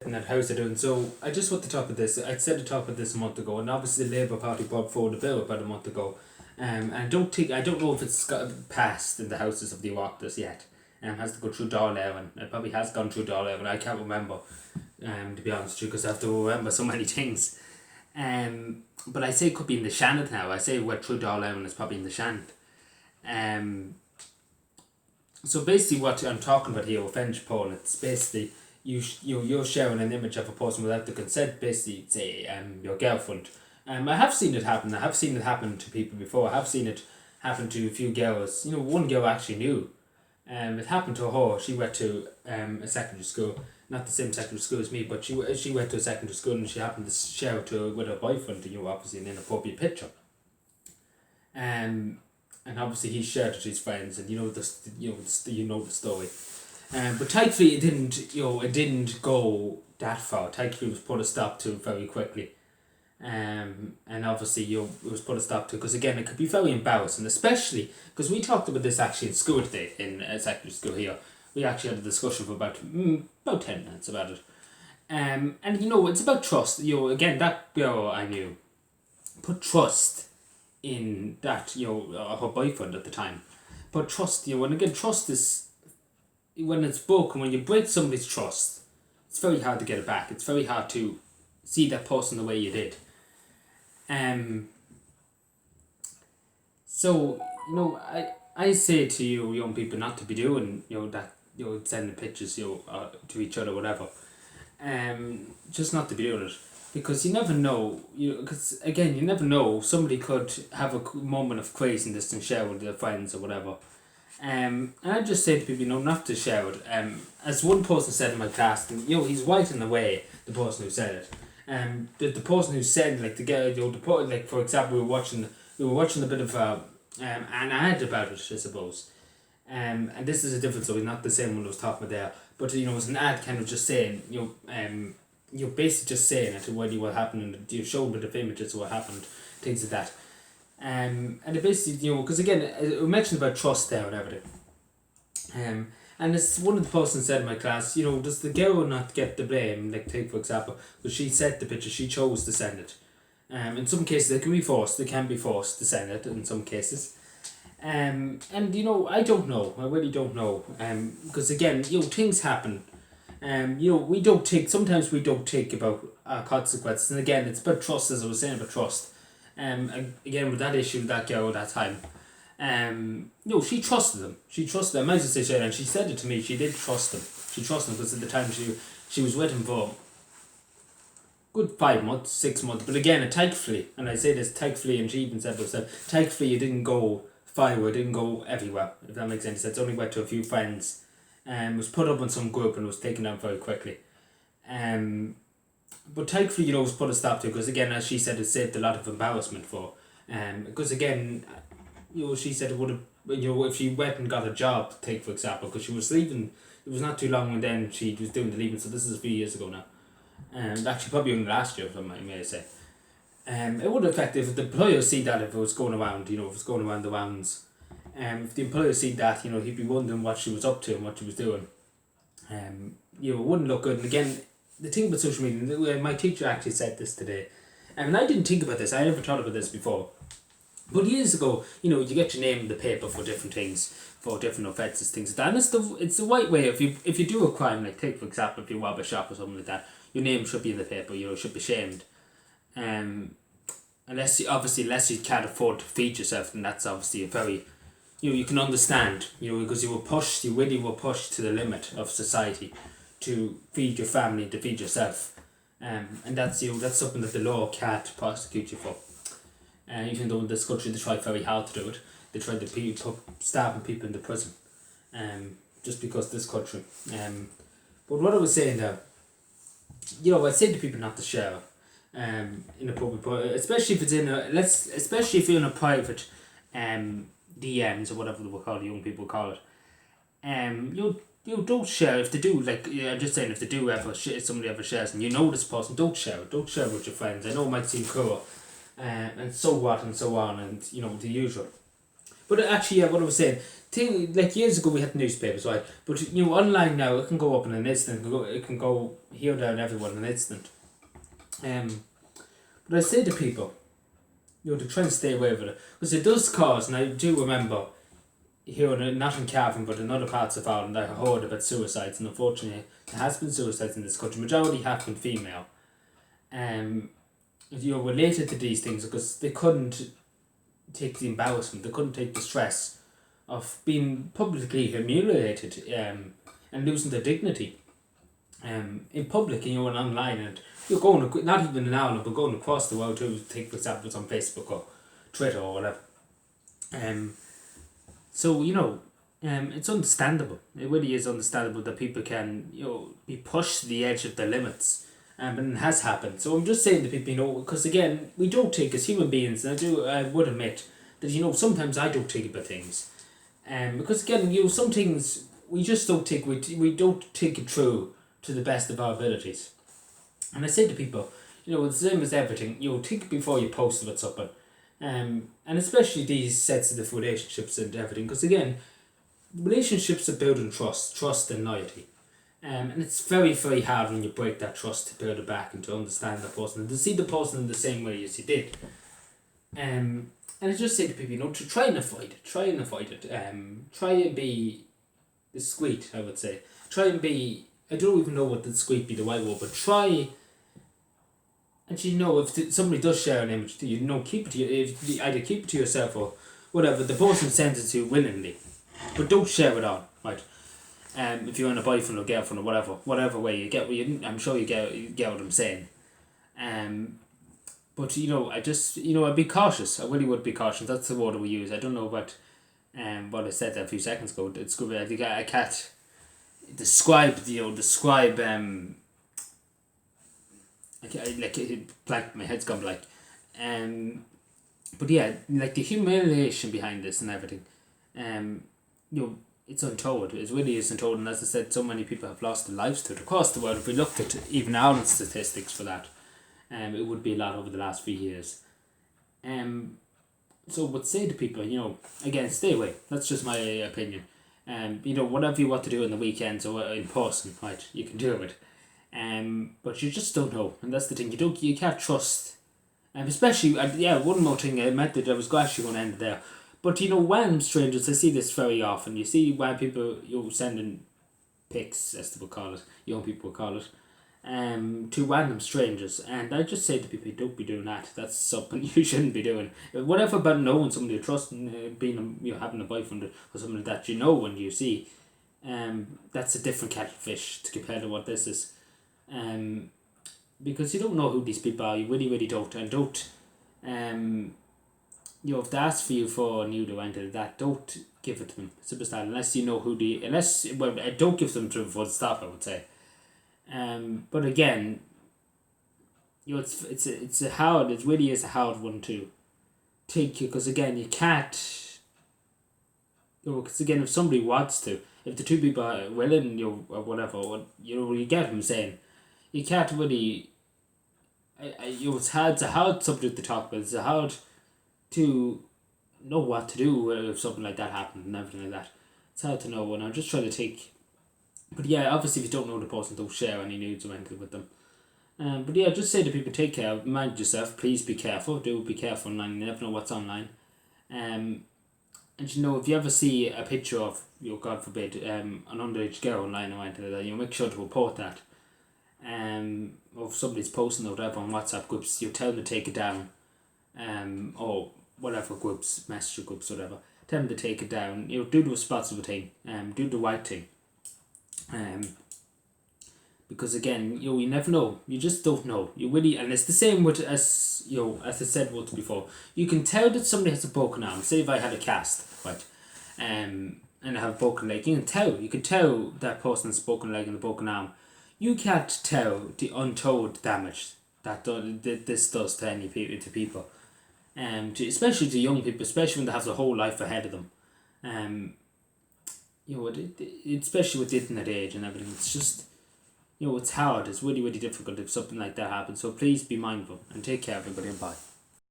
in that house are doing. So I just want to talk about this. I said to talk about this a month ago, and obviously the Labour Party brought forward a bill about a month ago. And I don't know if it's got passed in the houses of the Oireachtas yet. Has to go through Dáil Éireann. It probably has gone through Dáil Éireann. I can't remember. To be honest with you, because I have to remember so many things. But I say it could be in the Shannon now. I say we're through Dáil Éireann is probably in the Shannon. So basically, what I'm talking about here, offense Paul, it's basically you're sharing an image of a person without the consent. Basically, say your girlfriend. I have seen it happen. I have seen it happen to people before. I have seen it happen to a few girls. One girl actually knew. It happened to her. She went to a secondary school, not the same secondary school as me, but she went to a secondary school and she happened to share it with her boyfriend. Obviously an inappropriate picture. And obviously he shared it to his friends, and the story. But thankfully it didn't go that far. Thankfully it was put a stop to very quickly. And obviously it was put a stop to, because again it could be very embarrassing, especially because we talked about this actually in school today, in secondary school here. We actually had a discussion for about 10 minutes about it. And it's about trust. Again, that girl I knew put trust in that, her boyfriend at the time. But trust, and again, trust is, when it's broken, when you break somebody's trust, it's very hard to get it back. It's very hard to see that person the way you did. So, I say to you young people not to be doing, that, sending pictures, to each other, whatever. Just not to be doing it. Because you never know, because again, you never know, somebody could have a moment of craziness and share with their friends or whatever. And I just say to people, not to share it. As one person said in my class, and he's right in the way, the person who said it. The person who said, like, the guy, like, for example, we were watching a bit of an ad about it, I suppose. And this is a different story, not the same one I was talking about there. But it was an ad kind of just saying, you're basically just saying it to what happened, and you show a bit of images of what happened, things like that. And it basically, because again, we mentioned about trust there and everything. And as one of the persons said in my class, does the girl not get the blame? Like, take for example, because she sent the picture, she chose to send it. In some cases, they can be forced to send it in some cases. And I don't know, I really don't know. Because again, things happen. Sometimes we don't think about consequences, and again, it's about trust, as I was saying about trust. Again, with that issue, that girl at that time, she trusted them. I might just say, and she said it to me, she did trust them. She trusted them because at the time she was with him for good 5 months, 6 months, but again, thankfully, and I say this thankfully, and she even said herself, thankfully it didn't go firewood, didn't go everywhere, if that makes any sense. It only went to a few friends. Was put up on some group and was taken down very quickly. But thankfully, it was put a stop to, because again, as she said, it saved a lot of embarrassment for. Because again, she said it would have, if she went and got a job, take for example, because she was leaving, it was not too long when then she was doing the leaving, so this is a few years ago now. Actually, probably only last year, I may say. It would affect if the employers see that, if it was going around, if it was going around the rounds. If the employer see that, he'd be wondering what she was up to and what she was doing. It wouldn't look good. And again, the thing about social media, my teacher actually said this today, and I didn't think about this, I never thought about this before. But years ago, you get your name in the paper for different things, for different offences, things like that. And it's the right way. If you do a crime, like take for example, if you rob a shop or something like that, your name should be in the paper, should be shamed. Unless you can't afford to feed yourself, and that's obviously a very, you can understand, because you really were pushed to the limit of society to feed your family, to feed yourself. And that's something that the law can't prosecute you for. Even though in this country they try very hard to do it. They try to stabbing people into prison. Just because this country. But what I was saying there, I say to people not to share in a public, especially if it's especially if you're in a private DMs or whatever they will call it, young people call it. You don't share if they do, like, I'm just saying, if they do ever somebody ever shares and this person, don't share it with your friends. I know it might seem cruel, and so what and so on, and the usual. But actually, yeah, what I was saying, like years ago we had newspapers, right? But online now it can go up in an instant. It can go here, there, and everywhere in an instant. But I say to people, to try and stay away with it, because it does cause, and I do remember here, not in Cavan, but in other parts of Ireland, I heard about suicides, and unfortunately, there has been suicides in this country. Majority have been female. Related to these things because they couldn't take the embarrassment, they couldn't take the stress of being publicly humiliated, and losing their dignity, in public, and online, and you're going not even in Ireland, but going across the world too. Take for example, it's on Facebook or Twitter or whatever. So it's understandable. It really is understandable that people can be pushed to the edge of their limits. And it has happened. So I'm just saying to people, because again, we don't take as human beings, and I would admit that sometimes I don't take about things, because again, some things we just don't take. We don't take it through to the best of our abilities. And I say to people, it's the same as everything. Think before you post about something, and especially these sensitive relationships and everything, because again, relationships are built on trust and loyalty. And it's very, very hard when you break that trust to build it back and to understand the person and to see the person in the same way as you did. And I just say to people, to try and avoid it. Try and be discreet, I would say. Try and be, I don't even know what discreet be the right word, but try, and if somebody does share an image, keep it to either keep it to yourself or whatever, the person sends it to you willingly. But don't share it on, right? If you're in a boyfriend or girlfriend or whatever way you get, I'm sure you get what I'm saying. But I just I'd be cautious. I really would be cautious. That's the word we use. I don't know what I said a few seconds ago. It's good. I think I can't describe like my head's gone blank. But yeah, like the humiliation behind this and everything. It's untold. It really is untold, and as I said, so many people have lost their lives to it across the world. If we looked at even Ireland statistics for that, it would be a lot over the last few years. So I would say to people, again, stay away. That's just my opinion. Whatever you want to do on the weekends or in person, right, you can do it. But you just don't know, and that's the thing. You can't trust. Especially, one more thing. I meant that I was actually going to end there. But random strangers, I see this very often. You see why people sending pics, as they would call it, young people would call it, to random strangers, and I just say to people, don't be doing that. That's something you shouldn't be doing. Whatever about knowing somebody you trust, and being having a boyfriend or something like that, when you see, that's a different kettle of fish to compare to what this is, because you don't know who these people are. You really, really don't, and don't, if they ask for you for a nude or anything like that, don't give it to them. Simple as that. Unless you know don't give them to them for the stop, I would say. But again, it really is a hard one to take, because again, you can't, because again, if somebody wants to, if the two people are willing, or whatever, you get what I'm saying, you can't really, it's a hard subject to talk about. It's hard to know what to do if something like that happened and everything like that. It's hard to know, and I'm just trying to take. But yeah, obviously, if you don't know the person, don't share any nudes or anything with them. But yeah, just say to people, take care, mind yourself, please be careful. Do be careful online. You never know what's online. And if you ever see a picture of, God forbid, an underage girl online or anything like that, make sure to report that. Or if somebody's posting or whatever on WhatsApp groups, you tell them to take it down. Or whatever groups, messenger groups, whatever, tell them to take it down. Do the responsible thing. Do the right thing. Because again, you never know. You just don't know. You really, and it's the same with as I said once before. You can tell that somebody has a broken arm. Say if I had a cast, right, and I have a broken leg, you can tell. You can tell that person has a broken leg and a broken arm. You can't tell the untold damage that this does to people. Especially to young people, especially when they have the whole life ahead of them. Especially with the internet age and everything, it's just, it's hard. It's really, really difficult if something like that happens. So please be mindful and take care, everybody, and bye.